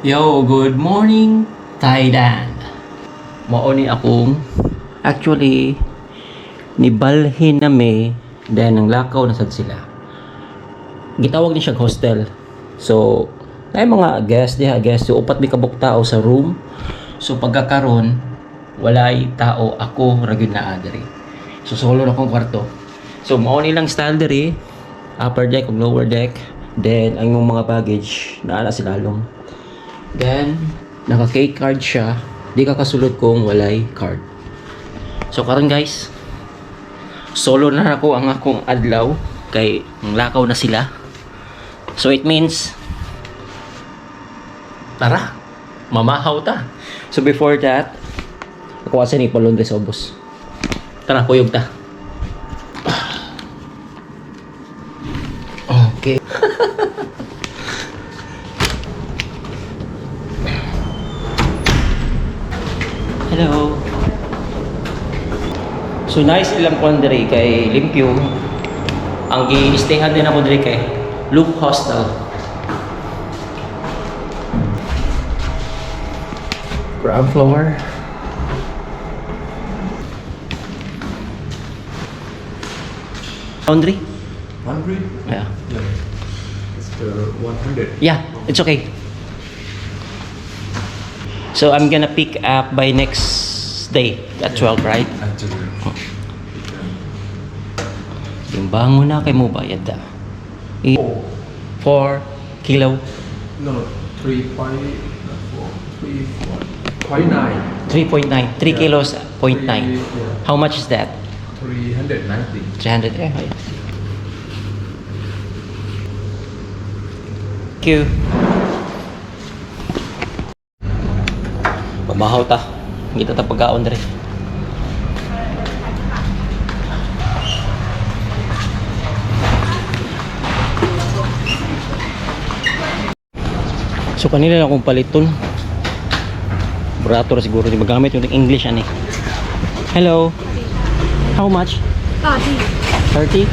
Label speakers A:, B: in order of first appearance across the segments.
A: Yo, good morning, Thailand. Mao ni akong actually nibalhin na me then ang lakaw na sad sila. Gitawag ni siya hostel. So, ay mga guest so upat mi kabuk tao sa room. So pagkakaron walay tao ako ra gyud naa diri. So solo na akong kwarto. So mao ni lang style diri, upper deck ug lower deck. Then ang mga baggage naa sila long. Then, naka-K card siya. Di ka kasulod kung walay card. So, karon guys, solo na ako ang akong adlaw. Kay, lakaw na sila. So, it means, tara, mamahaw ta. So, before that, ako kasi ni Palondres Obos. Tara, kuyog ta. Okay. Hello. So nice ilang kon diri kay limpyo. Ang gi-stayhan din ako diri kay Loop Hostel. Ground floor. Laundry?
B: Laundry?
A: Yeah.
B: It's 100.
A: Yeah, it's okay. So I'm gonna pick up by next day at 12, right?
B: Actually.
A: Yung bango na kay mo bayad da. 4 kilo.
B: No, 3.9.
A: 3.9. 3 kilos, 0.9. How much is that?
B: 390.
A: 300. Eh, okay. Thank you. Mamahaw ta. Hindi ta pagkaon dere. So kanila lang akong paliton. Burator siguro di magamit yung English ani. Hello. How much? 30. 30?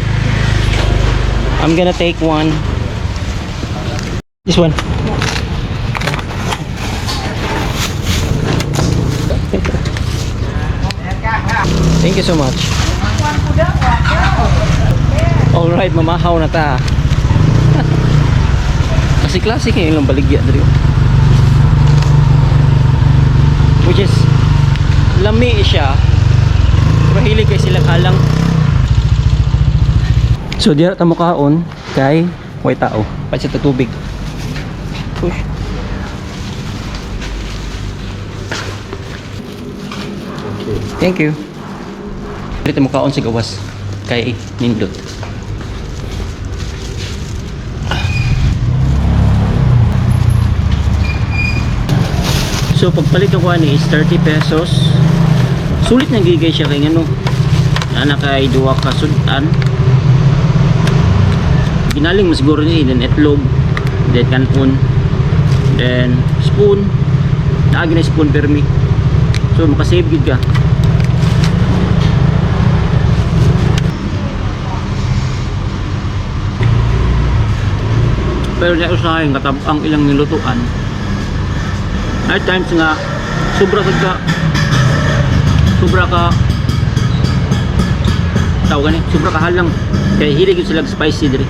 A: I'm gonna take one. This one. Thank you so much. Alright, mamahaw na ta. Kasi classic yung baligya dito. Which is lami siya. Mahilig kay sila kalang. So diya ta mo kaon kay way tao. Pati sa tubig. Push. Thank you. Dito mo kaon sa gawas kay nindot. So pagpalit ko ani is 30 pesos. Sulit na gigay siya kay ngano. Ana kay duwa ka sudan. Ginaling mas siguro ni then itlog, then kanpon, then spoon. Naagi na spoon permi. So makasave gid ka. Pero na usahay nga ang ilang nilutuan. At times nga sobra ka tawag ni sobra ka halang kay hilig sila spicy diri.